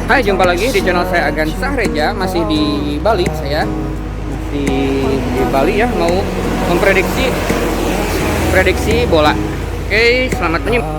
Hai, jumpa lagi di channel saya Agan Sahreja. Masih di Bali saya. Masih di Bali ya, mau prediksi bola. Oke, selamat menyimak.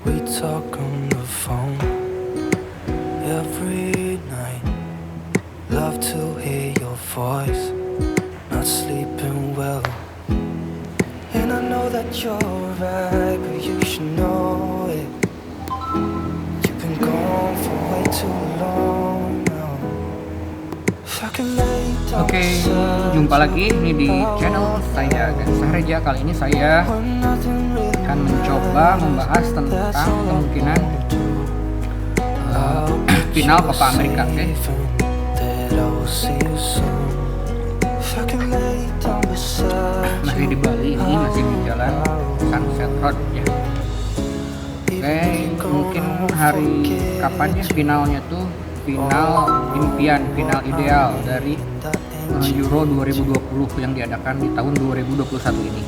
We talk on the phone every night. Love to hear your voice. Not sleeping well. And I know that you're right, but you should know it. You've been gone for way too long now. If I can lay down Oke, jumpa lagi ini di channel saya Agan Sahreja. Kali ini saya akan mencoba membahas tentang kemungkinan final Copa America. Oke. Masih di Bali, ini masih di jalan Sunset Road ya. Oke, mungkin hari kapan ya finalnya tuh, final impian, final ideal dari Euro 2020 yang diadakan di tahun 2021 ini.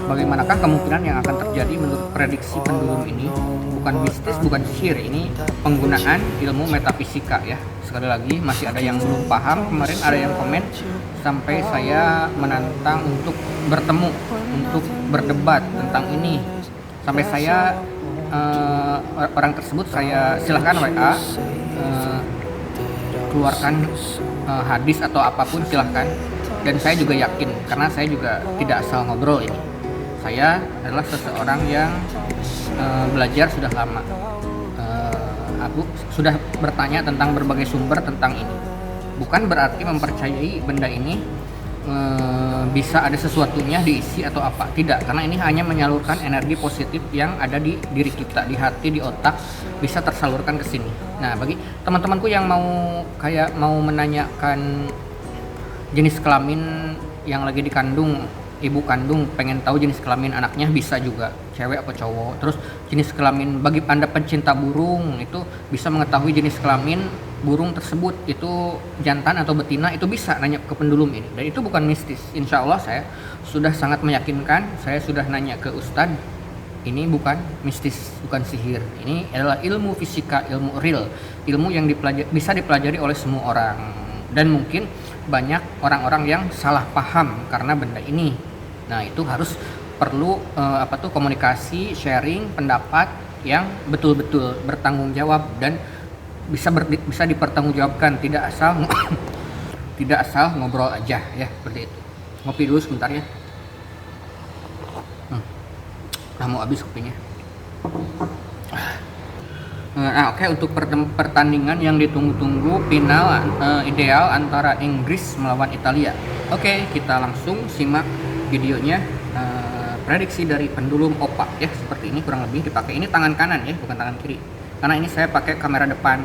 Bagaimanakah kemungkinan yang akan terjadi menurut prediksi pendulum ini? Bukan mistis, bukan sihir, ini penggunaan ilmu metafisika ya. Sekali lagi, masih ada yang belum paham. Kemarin ada yang komen sampai saya menantang untuk bertemu, untuk berdebat tentang ini. Sampai saya orang tersebut saya silahkan WA, keluarkan hadis atau apapun silahkan. Dan saya juga yakin, karena saya juga tidak asal ngobrol ini. Saya adalah seseorang yang belajar sudah lama. Aku sudah bertanya tentang berbagai sumber tentang ini. Bukan berarti mempercayai benda ini bisa ada sesuatunya diisi atau apa. Tidak, karena ini hanya menyalurkan energi positif yang ada di diri kita, di hati, di otak, bisa tersalurkan ke sini. Nah, bagi teman-temanku yang mau menanyakan jenis kelamin yang lagi dikandung, ibu kandung pengen tahu jenis kelamin anaknya, bisa juga cewek atau cowok. Terus jenis kelamin, bagi Anda pencinta burung itu bisa mengetahui jenis kelamin burung tersebut itu jantan atau betina, itu bisa nanya ke pendulum ini. Dan itu bukan mistis. Insya Allah saya sudah sangat meyakinkan, saya sudah nanya ke ustadz, ini bukan mistis, bukan sihir. Ini adalah ilmu fisika, ilmu real, ilmu yang bisa dipelajari oleh semua orang. Dan mungkin banyak orang-orang yang salah paham karena benda ini. Nah, itu harus perlu komunikasi, sharing pendapat yang betul-betul bertanggung jawab dan bisa dipertanggungjawabkan, tidak asal ngobrol aja ya, seperti itu. Ngopi dulu sebentar ya. Udah mau habis kopinya. Nah, oke, untuk pertandingan yang ditunggu-tunggu, final ideal antara Inggris melawan Italia. Oke, kita langsung simak videonya. Prediksi dari pendulum opak ya, seperti ini kurang lebih dipakai. Ini tangan kanan ya, bukan tangan kiri. Karena ini saya pakai kamera depan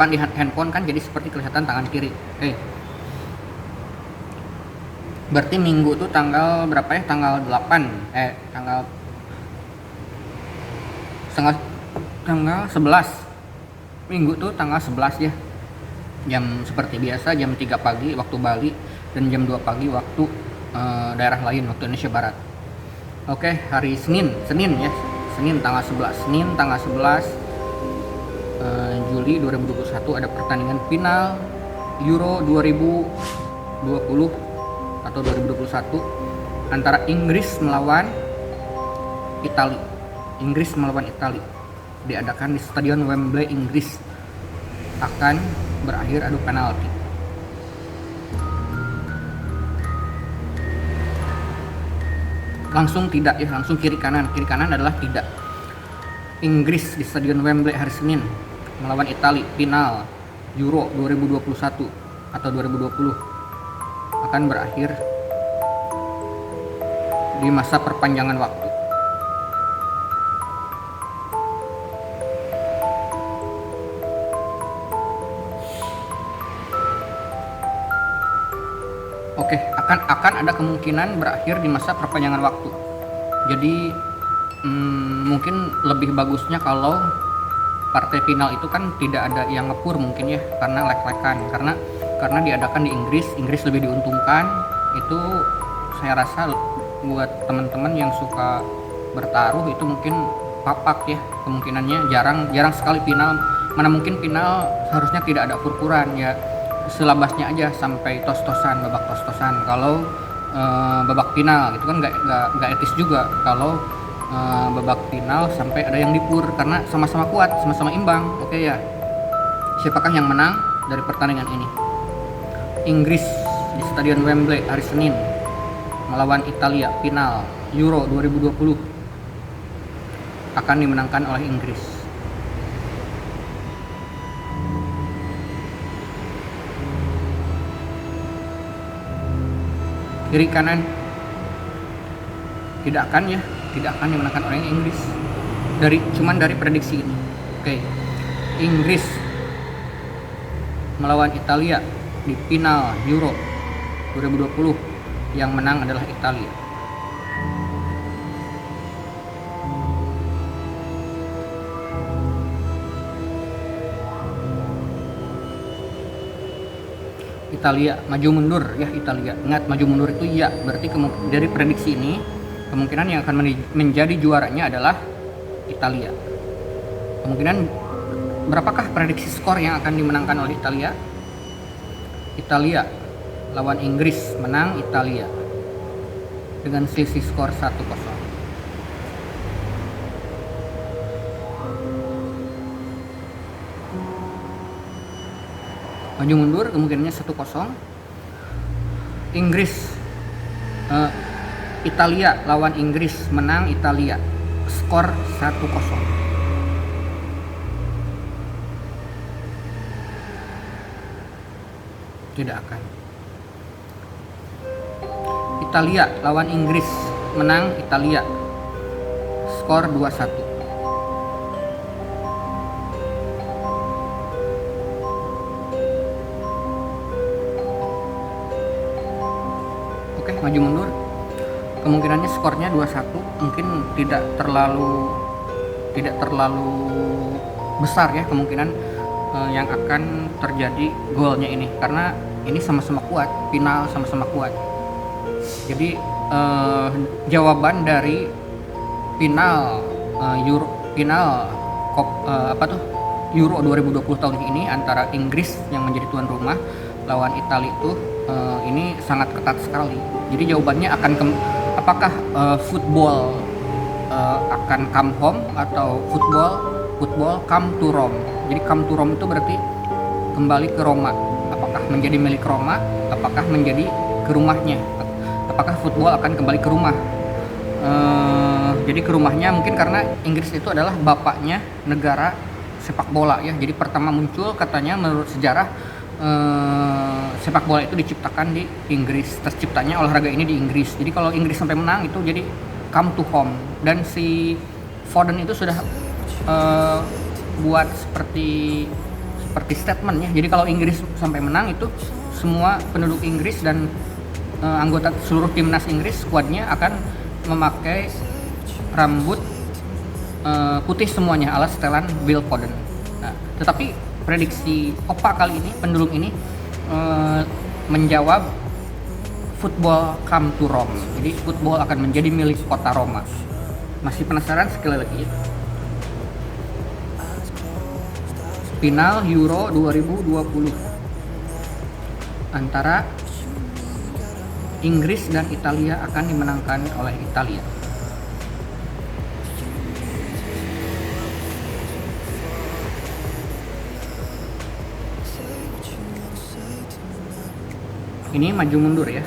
di handphone kan, jadi seperti kelihatan tangan kiri. Oke. Berarti minggu tuh tanggal berapa ya? Tanggal 11 minggu tuh tanggal 11 ya, jam seperti biasa jam 3 pagi waktu Bali dan jam 2 pagi waktu daerah lain, waktu Indonesia Barat. Oke, hari Senin ya, Senin tanggal 11 Juli 2021 ada pertandingan final Euro 2020 atau 2021 antara Inggris melawan Italia. Diadakan di Stadion Wembley, Inggris. Akan berakhir adu penalti. Langsung tidak ya, langsung kiri kanan adalah tidak. Inggris di Stadion Wembley hari Senin melawan Italia, final Euro 2021 atau 2020 akan berakhir di masa perpanjangan waktu. Oke, akan ada kemungkinan berakhir di masa perpanjangan waktu. Jadi mungkin lebih bagusnya kalau partai final itu kan tidak ada yang ngepur mungkin ya, karena lek-lekan, karena diadakan di Inggris lebih diuntungkan. Itu saya rasa buat teman-teman yang suka bertaruh itu mungkin papak ya, kemungkinannya jarang sekali final. Mana mungkin final harusnya tidak ada pur-puran ya, selabasnya aja sampai tos-tosan, babak tos-tosan. Kalau babak final gitu kan nggak etis juga kalau babak final sampai ada yang dipur, karena sama-sama kuat, sama-sama imbang. Oke ya, siapakah yang menang dari pertandingan ini? Inggris di Stadion Wembley hari Senin melawan Italia, final Euro 2020 akan dimenangkan oleh Inggris. Kiri kanan tidak akan dimenangkan oleh Inggris, cuman dari prediksi ini. Oke. Inggris melawan Italia di final Euro 2020, yang menang adalah Italia. Italia maju mundur ya, Italia. Ingat, maju mundur itu iya, berarti dari prediksi ini kemungkinan yang akan menjadi juaranya adalah Italia. Kemungkinan berapakah prediksi skor yang akan dimenangkan oleh Italia? Italia lawan Inggris, menang Italia dengan selisih skor 1-0. Maju mundur kemungkinannya 1-0. Italia lawan Inggris, menang Italia, skor 1-0. Tidak akan. Italia lawan Inggris, menang Italia, skor 2-1. Maju mundur kemungkinannya skornya 2-1, mungkin tidak terlalu besar ya kemungkinan yang akan terjadi golnya ini, karena ini sama-sama kuat, final sama-sama kuat. Jadi jawaban dari final Euro 2020 tahun ini antara Inggris yang menjadi tuan rumah lawan Italia itu ini sangat ketat sekali. Jadi jawabannya akan apakah football akan come home atau football come to Rome. Jadi come to Rome itu berarti kembali ke Roma. Apakah menjadi milik Roma? Apakah menjadi ke rumahnya? Apakah football akan kembali ke rumah? Jadi ke rumahnya mungkin karena Inggris itu adalah bapaknya negara sepak bola ya. Jadi pertama muncul katanya menurut sejarah sepak bola itu diciptakan di Inggris, terciptanya olahraga ini di Inggris. Jadi kalau Inggris sampai menang itu jadi come to home. Dan si Foden itu sudah buat seperti statement ya. Jadi kalau Inggris sampai menang itu semua penduduk Inggris dan anggota seluruh timnas Inggris, skuadnya akan memakai rambut putih semuanya ala setelan Bill Foden. Nah, tetapi prediksi Opa kali ini, pendulum ini menjawab football come to Rome. Jadi football akan menjadi milik kota Roma. Masih penasaran? Sekali lagi, final Euro 2020 antara Inggris dan Italia akan dimenangkan oleh Italia. Ini maju mundur ya.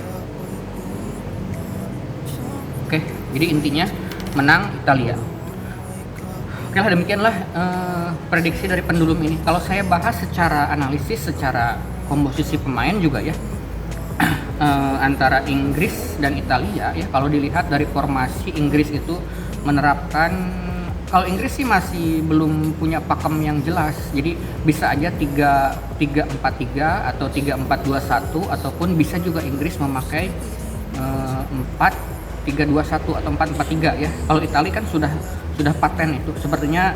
Oke, jadi intinya menang Italia. Oke lah, demikianlah prediksi dari pendulum ini. Kalau saya bahas secara analisis, secara komposisi pemain juga ya, antara Inggris dan Italia ya, kalau dilihat dari formasi, Inggris itu menerapkan Kalau Inggris sih masih belum punya pakem yang jelas. Jadi bisa aja 3-4-3 atau 3-4-2-1 ataupun bisa juga Inggris memakai 4-3-2-1 atau 4-4-3 ya. Kalau Italia kan sudah paten itu. Sepertinya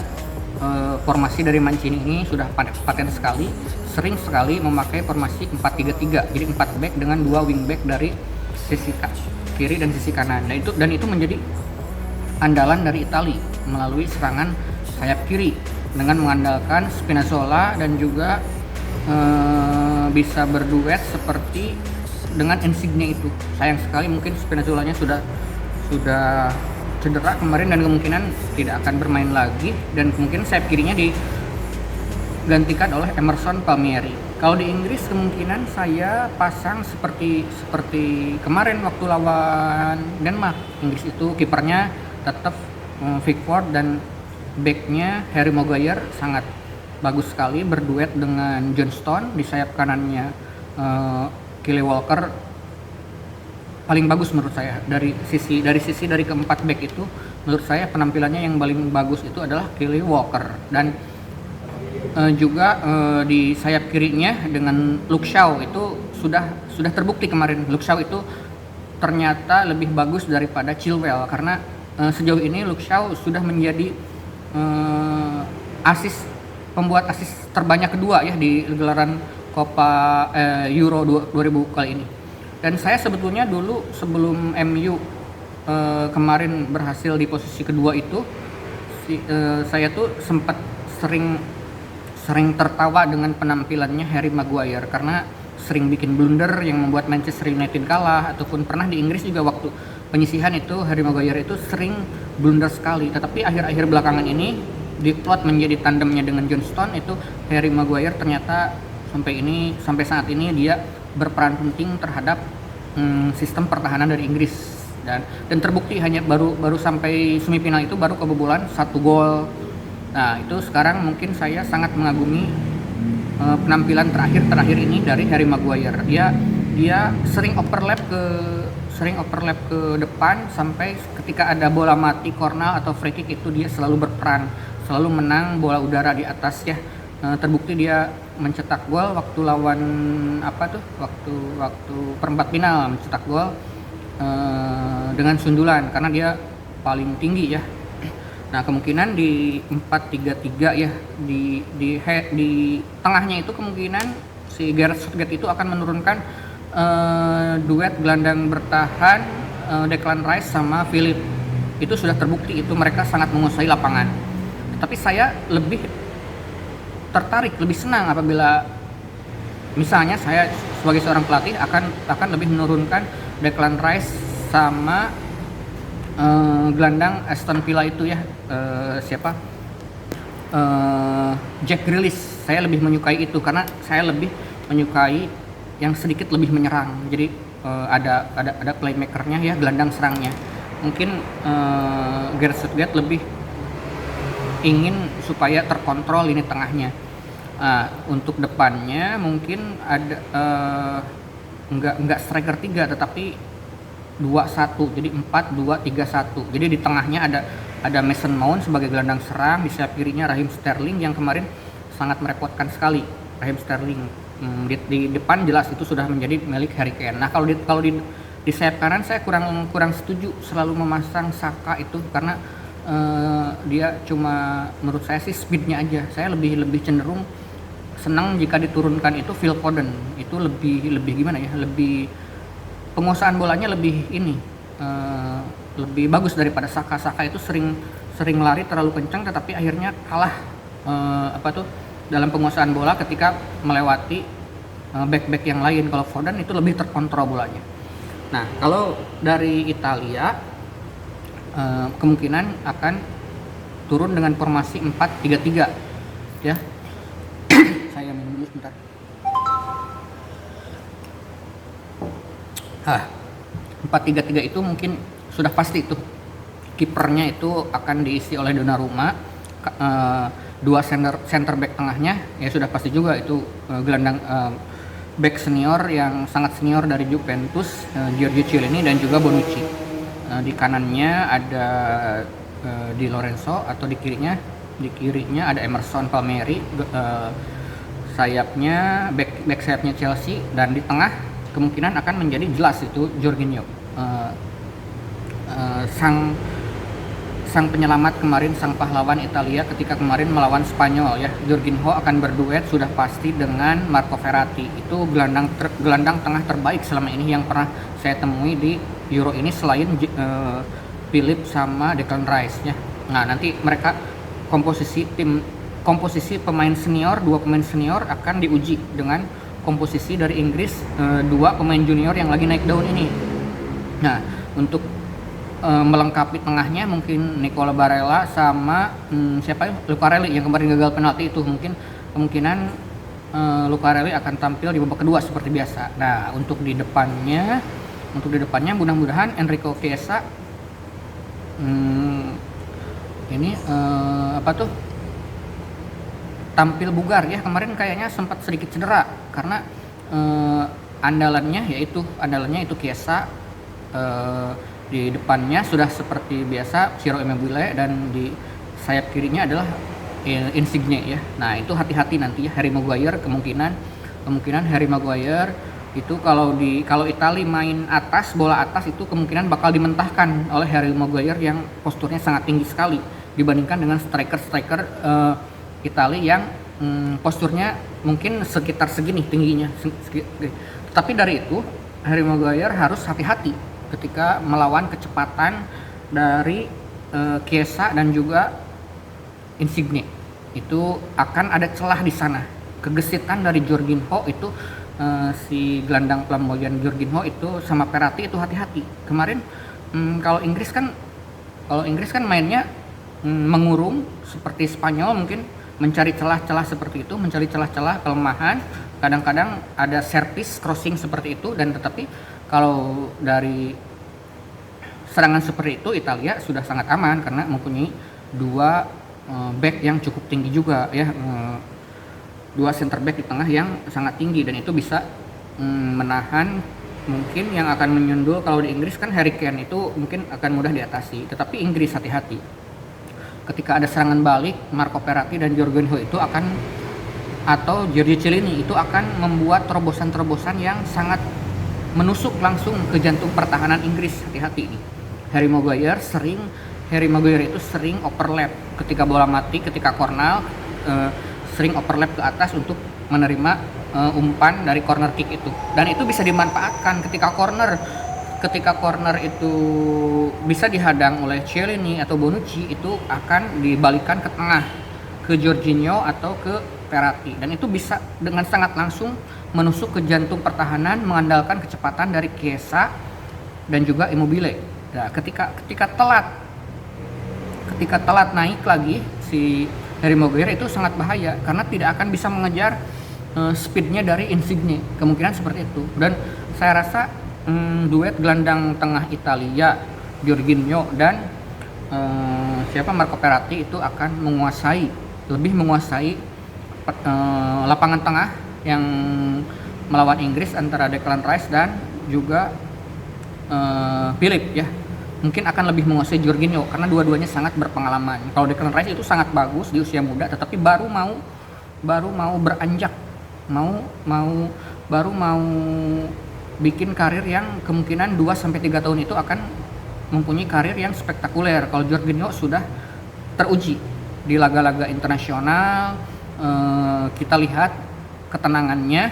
formasi dari Mancini ini sudah paten sekali, sering sekali memakai formasi 4-3-3. Jadi 4 back dengan 2 wing back dari sisi kiri dan sisi kanan. Dan itu menjadi andalan dari Italia melalui serangan sayap kiri dengan mengandalkan Spinazzola dan juga bisa berduet seperti dengan Insigne itu. Sayang sekali mungkin Spinazzolanya sudah cedera kemarin dan kemungkinan tidak akan bermain lagi, dan kemungkinan sayap kirinya digantikan oleh Emerson Palmieri. Kalau di Inggris kemungkinan saya pasang seperti kemarin waktu lawan Denmark. Inggris itu kipernya tetap Pickford dan backnya Harry Maguire sangat bagus sekali berduet dengan John Stones. Di sayap kanannya Kyle Walker paling bagus menurut saya. Dari keempat back itu menurut saya penampilannya yang paling bagus itu adalah Kyle Walker. Dan juga di sayap kirinya dengan Luke Shaw itu sudah terbukti kemarin. Luke Shaw itu ternyata lebih bagus daripada Chilwell, karena sejauh ini Luke Shaw sudah menjadi pembuat asis terbanyak kedua ya di gelaran Copa Euro 2000 kali ini. Dan saya sebetulnya dulu sebelum MU kemarin berhasil di posisi kedua itu, saya tuh sempat sering tertawa dengan penampilannya Harry Maguire karena sering bikin blunder yang membuat Manchester United kalah, ataupun pernah di Inggris juga waktu penyisihan itu Harry Maguire itu sering blunder sekali. Tetapi akhir-akhir belakangan ini diplot menjadi tandemnya dengan John Stones, itu Harry Maguire ternyata sampai saat ini dia berperan penting terhadap sistem pertahanan dari Inggris, dan terbukti hanya baru sampai semifinal itu baru kebobolan 1 gol. Nah, itu sekarang mungkin saya sangat mengagumi penampilan terakhir ini dari Harry Maguire. Dia sering overlap ke depan, sampai ketika ada bola mati, corner atau free kick itu dia selalu berperan, selalu menang bola udara di atas ya. Terbukti dia mencetak gol waktu lawan waktu perempat final, mencetak gol dengan sundulan karena dia paling tinggi ya. Nah, kemungkinan di 4-3-3 ya, di tengahnya itu kemungkinan si Gareth Southgate itu akan menurunkan duet gelandang bertahan Declan Rice sama Philip. Itu sudah terbukti, itu mereka sangat menguasai lapangan. Tapi saya lebih tertarik, lebih senang apabila misalnya saya sebagai seorang pelatih akan lebih menurunkan Declan Rice sama gelandang Aston Villa itu ya, Jack Grealish. Saya lebih menyukai itu karena saya lebih menyukai yang sedikit lebih menyerang. Jadi ada playmakernya ya, gelandang serangnya. Mungkin Gareth Southgate lebih ingin supaya terkontrol ini tengahnya. Untuk depannya mungkin ada enggak striker 3 tetapi 2-1, jadi 4-2-3-1. Jadi di tengahnya ada Mason Mount sebagai gelandang serang, di sayap kirinya Raheem Sterling yang kemarin sangat merepotkan sekali. Raheem Sterling di depan jelas itu sudah menjadi milik Harry Kane. Nah, kalau di sayap kanan saya kurang setuju selalu memasang Saka itu, karena dia cuma menurut saya sih speednya aja. Saya lebih cenderung senang jika diturunkan itu Phil Foden. Itu lebih gimana ya, lebih penguasaan bolanya lebih lebih bagus daripada Saka. Saka itu sering lari terlalu kencang tetapi akhirnya kalah dalam penguasaan bola ketika melewati back-back yang lain. Kalau Foden itu lebih terkontrol bolanya. Nah, kalau dari Italia kemungkinan akan turun dengan formasi 4-3-3 ya. Saya minum dulu sebentar. 4-3-3 itu mungkin sudah pasti itu. Kipernya itu akan diisi oleh Donnarumma, 2 center back tengahnya ya sudah pasti juga itu gelandang back senior yang sangat senior dari Juventus, Giorgio Chiellini dan juga Bonucci. Di kanannya ada Di Lorenzo, atau di kirinya ada Emerson Palmieri, sayapnya back sayapnya Chelsea, dan di tengah kemungkinan akan menjadi jelas itu Jorginho, sang penyelamat kemarin, sang pahlawan Italia ketika kemarin melawan Spanyol ya. Jorginho akan berduet sudah pasti dengan Marco Verratti. Itu gelandang tengah terbaik selama ini yang pernah saya temui di Euro ini, selain Philip sama Declan Rice ya. Nah, nanti mereka komposisi pemain senior, 2 pemain senior akan diuji dengan komposisi dari Inggris, 2 pemain junior yang lagi naik daun ini. Nah, untuk melengkapi tengahnya mungkin Nicola Barella sama Lucarelli yang kemarin gagal penalti itu, kemungkinan Lucarelli akan tampil di babak kedua seperti biasa. Nah, untuk di depannya mudah-mudahan Enrico Chiesa tampil bugar ya. Kemarin kayaknya sempat sedikit cedera karena andalannya itu Chiesa. Di depannya sudah seperti biasa Ciro Immobile, dan di sayap kirinya adalah Insigne ya. Nah, itu hati-hati nanti ya. Harry Maguire kemungkinan Harry Maguire itu kalau Italia main bola atas itu kemungkinan bakal dimentahkan oleh Harry Maguire yang posturnya sangat tinggi sekali dibandingkan dengan striker Italia yang posturnya mungkin sekitar segini tingginya. Tapi dari itu Harry Maguire harus hati-hati ketika melawan kecepatan dari Chiesa dan juga Insigne. Itu akan ada celah di sana. Kegesitan dari Jorginho itu, si gelandang flamboyan Jorginho itu sama Verratti itu hati-hati. Kemarin kalau Inggris kan mainnya mengurung seperti Spanyol, mungkin mencari celah-celah seperti itu, mencari celah-celah kelemahan. Kadang-kadang ada servis crossing seperti itu, dan tetapi kalau dari serangan seperti itu Italia sudah sangat aman karena mempunyai 2 back yang cukup tinggi juga ya, 2 center back di tengah yang sangat tinggi, dan itu bisa menahan mungkin yang akan menyundul. Kalau di Inggris kan Harry Kane itu mungkin akan mudah diatasi, tetapi Inggris hati-hati ketika ada serangan balik. Marco Verratti dan Jorginho itu atau Giorgio Chiellini itu akan membuat terobosan-terobosan yang sangat menusuk langsung ke jantung pertahanan Inggris. Hati-hati nih. Harry Maguire itu sering overlap ketika bola mati, ketika corner, sering overlap ke atas untuk menerima umpan dari corner kick itu, dan itu bisa dimanfaatkan ketika corner itu bisa dihadang oleh Chiellini atau Bonucci, itu akan dibalikan ke tengah ke Jorginho atau ke Verratti, dan itu bisa dengan sangat langsung menusuk ke jantung pertahanan mengandalkan kecepatan dari Chiesa dan juga Immobile. Nah, ketika telat naik lagi si Harry Maguire itu sangat bahaya karena tidak akan bisa mengejar speednya dari Insigne, kemungkinan seperti itu. Dan saya rasa duet gelandang tengah Italia Jorginho dan Marco Verratti itu akan lebih menguasai lapangan tengah yang melawan Inggris antara Declan Rice dan juga Philip ya. Mungkin akan lebih menguasai Jorginho karena dua-duanya sangat berpengalaman. Kalau Declan Rice itu sangat bagus di usia muda, tetapi baru mau beranjak, baru mau bikin karir yang kemungkinan 2-3 tahun itu akan mempunyai karir yang spektakuler. Kalau Jorginho sudah teruji di laga-laga internasional, kita lihat ketenangannya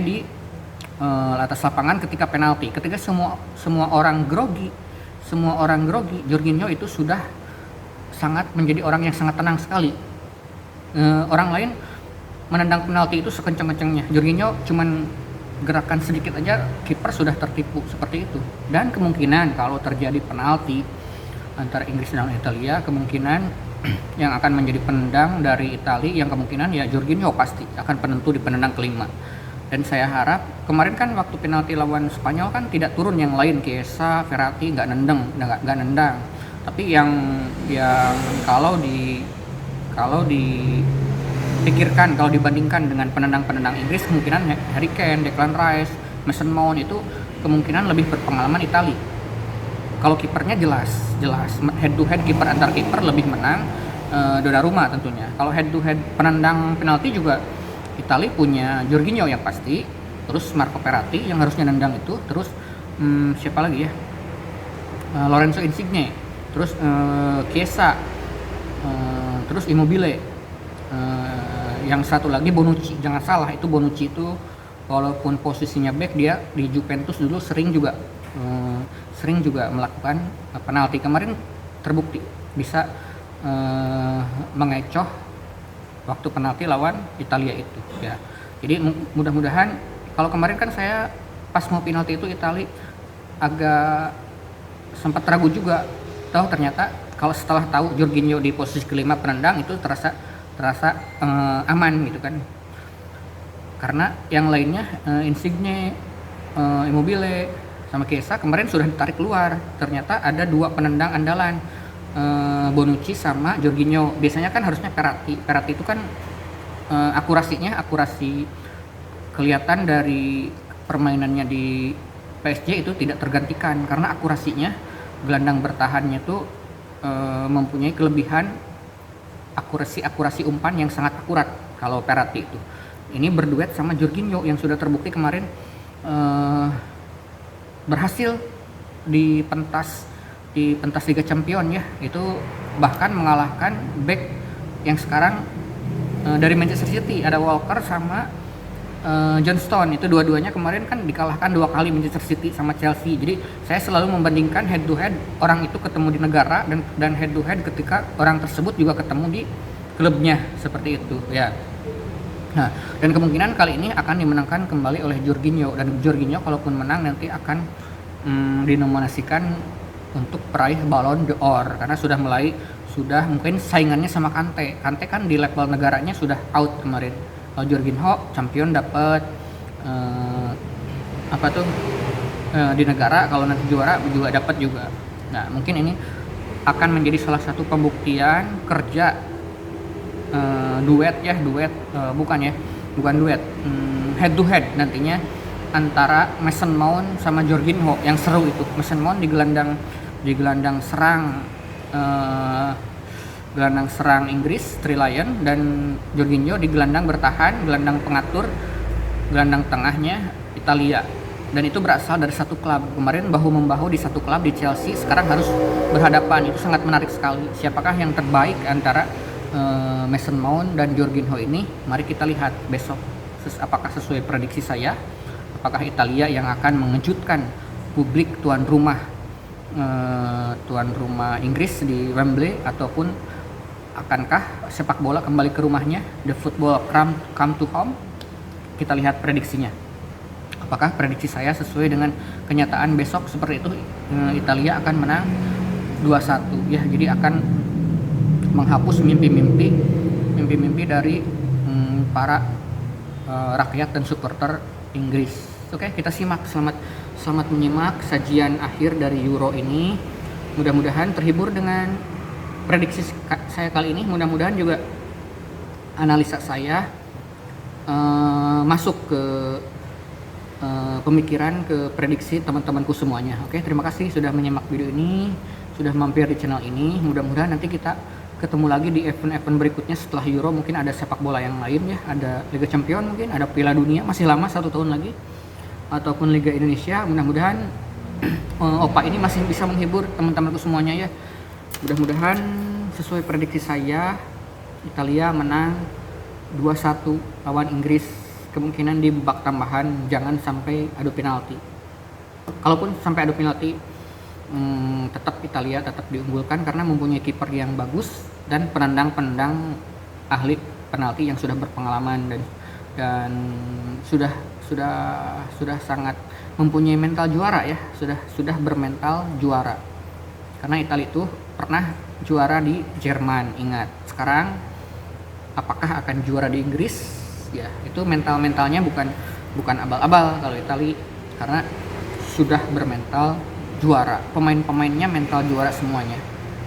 di atas lapangan ketika penalti, ketika semua orang grogi, Jorginho itu sudah sangat menjadi orang yang sangat tenang sekali. Orang lain menendang penalti itu sekencang-kencangnya, Jorginho cuman gerakan sedikit aja kiper sudah tertipu seperti itu. Dan kemungkinan kalau terjadi penalti antara Inggris dan Italia, kemungkinan yang akan menjadi penendang dari Italia yang kemungkinan ya Jorginho pasti akan penentu di penendang kelima. Dan saya harap kemarin kan waktu penalti lawan Spanyol kan tidak turun yang lain, Chiesa, Verratti nggak nendang. Tapi yang kalau dipikirkan, kalau dibandingkan dengan penendang Inggris, kemungkinan Harry Kane, Declan Rice, Mason Mount itu kemungkinan lebih berpengalaman Italia. Kalau kipernya jelas head to head kiper antar kiper lebih menang Donnarumma tentunya. Kalau head to head penendang penalti juga Italia punya Jorginho yang pasti, terus Marco Verratti yang harusnya nendang itu, terus siapa lagi ya, Lorenzo Insigne, terus Chiesa, terus Immobile, yang satu lagi Bonucci. Jangan salah, itu Bonucci itu walaupun posisinya back, dia di Juventus dulu sering juga melakukan penalti. Kemarin terbukti bisa mengecoh waktu penalti lawan Italia itu ya. Jadi mudah-mudahan, kalau kemarin kan saya pas mau penalti itu Italia agak sempat ragu juga, ternyata kalau setelah tahu Jorginho di posisi kelima penendang itu terasa aman gitu kan, karena yang lainnya Insigne, Immobile sama Chiesa kemarin sudah ditarik keluar. Ternyata ada dua penendang andalan, Bonucci sama Jorginho. Biasanya kan harusnya Verratti itu kan akurasi kelihatan dari permainannya di PSG itu tidak tergantikan, karena akurasinya, gelandang bertahannya itu mempunyai kelebihan akurasi umpan yang sangat akurat kalau Verratti itu. Ini berduet sama Jorginho yang sudah terbukti kemarin berhasil di pentas Liga Champions ya, itu bahkan mengalahkan back yang sekarang dari Manchester City, ada Walker sama John Stone. Itu dua-duanya kemarin kan dikalahkan 2 kali Manchester City sama Chelsea. Jadi saya selalu membandingkan head to head orang itu ketemu di negara dan head to head ketika orang tersebut juga ketemu di klubnya, seperti itu ya. Nah, dan kemungkinan kali ini akan dimenangkan kembali oleh Jorginho, dan Jorginho kalaupun menang nanti akan dinominasikan untuk peraih Ballon d'Or, karena sudah mungkin saingannya sama Kante kan di level negaranya sudah out kemarin. Kalau Jorginho champion dapat di negara, kalau nanti juara juga dapat juga. Nah, mungkin ini akan menjadi salah satu pembuktian kerja bukan duet, head to head nantinya antara Mason Mount sama Jorginho. Yang seru itu Mason Mount di gelandang serang Inggris Three Lion, dan Jorginho di gelandang bertahan, gelandang pengatur, gelandang tengahnya Italia. Dan itu berasal dari satu klub. Kemarin bahu-membahu di satu klub di Chelsea, sekarang harus berhadapan. Itu sangat menarik sekali. Siapakah yang terbaik antara Mason Mount dan Jorginho ini? Mari kita lihat besok apakah sesuai prediksi saya. Apakah Italia yang akan mengejutkan publik tuan rumah Inggris di Wembley, ataupun akankah sepak bola kembali ke rumahnya, the football come to home? Kita lihat prediksinya. Apakah prediksi saya sesuai dengan kenyataan besok seperti itu? Italia akan menang 2-1 ya. Jadi akan menghapus mimpi-mimpi dari para rakyat dan supporter Inggris. Oke, kita simak. Selamat menyimak sajian akhir dari Euro ini. Mudah-mudahan terhibur dengan prediksi saya kali ini. Mudah-mudahan juga analisa saya masuk ke pemikiran, ke prediksi teman-temanku semuanya. Oke, terima kasih sudah menyimak video ini, sudah mampir di channel ini. Mudah-mudahan nanti kita ketemu lagi di event-event berikutnya setelah Euro. Mungkin ada sepak bola yang lain ya, ada Liga Champions, mungkin ada Piala Dunia, masih lama 1 tahun lagi, ataupun Liga Indonesia. Mudah-mudahan Opa ini masih bisa menghibur teman-temanku semuanya ya. Mudah-mudahan sesuai prediksi saya, Italia menang 2-1 lawan Inggris. Kemungkinan di babak tambahan, jangan sampai adu penalti. Kalaupun sampai adu penalti, tetap Italia tetap diunggulkan karena mempunyai kiper yang bagus dan penendang ahli penalti yang sudah berpengalaman dan sudah sangat mempunyai mental juara ya, sudah bermental juara. Karena Italia itu pernah juara di Jerman, ingat. Sekarang apakah akan juara di Inggris? Ya, itu mentalnya bukan abal-abal kalau Italia, karena sudah bermental juara. Pemain-pemainnya mental juara semuanya,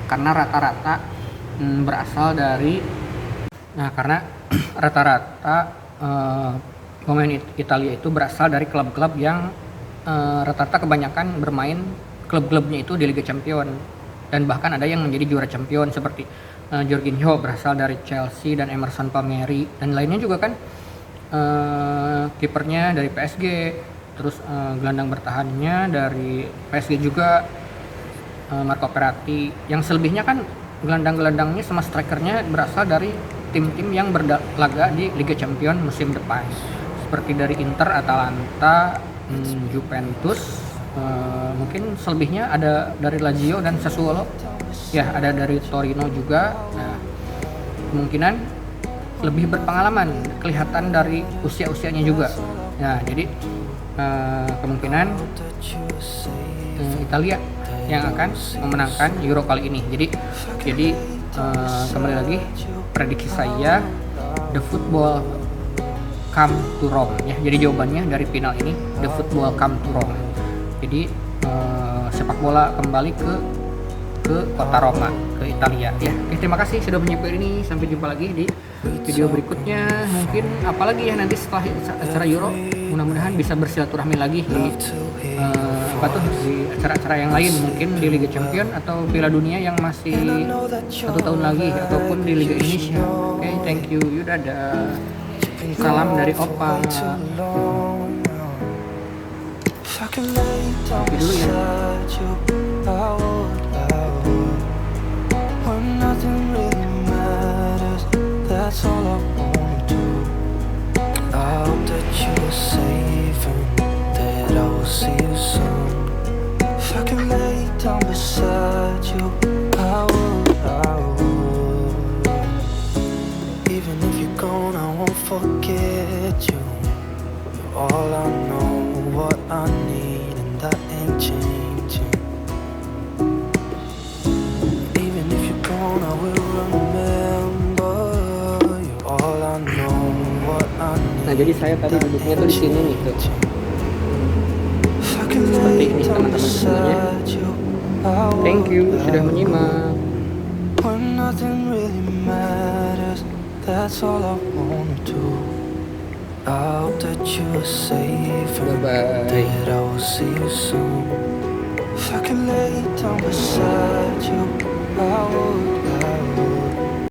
karena rata-rata berasal dari karena rata-rata pemain Italia itu berasal dari klub-klub yang rata-rata kebanyakan bermain klub-klubnya itu di Liga Champions, dan bahkan ada yang menjadi juara Champions seperti Jorginho berasal dari Chelsea dan Emerson Palmieri, dan lainnya juga kan kipernya dari PSG, terus gelandang bertahannya dari PSG juga Marco Verratti. Yang selebihnya kan gelandang-gelandangnya sama strikernya berasal dari tim-tim yang berlaga di Liga Champions musim depan, seperti dari Inter, Atalanta, Juventus, mungkin selebihnya ada dari Lazio dan Sassuolo, ya ada dari Torino juga. Nah, kemungkinan lebih berpengalaman, kelihatan dari usia-usianya juga. Nah, jadi kemungkinan Italia yang akan memenangkan Euro kali ini. Jadi kembali lagi, prediksi saya the football come to Rome ya. Jadi jawabannya dari final ini the football come to Rome. Jadi sepak bola kembali ke kota Roma, ke Italia ya. Oke, terima kasih sudah menyimak ini. Sampai jumpa lagi di video berikutnya. Mungkin apalagi ya nanti setelah acara Euro, mudah-mudahan bisa bersilaturahmi lagi di di acara-acara yang lain, mungkin di Liga Champions atau Piala Dunia yang masih 1 tahun lagi, ataupun di Liga Indonesia. Oke, thank you. Dadah. Salam dari Opa. Oke dulu ya. That's all I wanna do. I hope that you are safe and that I will see you soon. If I can lay down beside you, I would. Even if you're gone, I won't forget you. You're all I know, what I need, and that ain't changing. Even if you're gone, I will remember. Nah, jadi saya tadi duduknya tuh di sini nih tuh. Seperti ini teman-teman semuanya. Thank you sudah menyimak. Bye bye.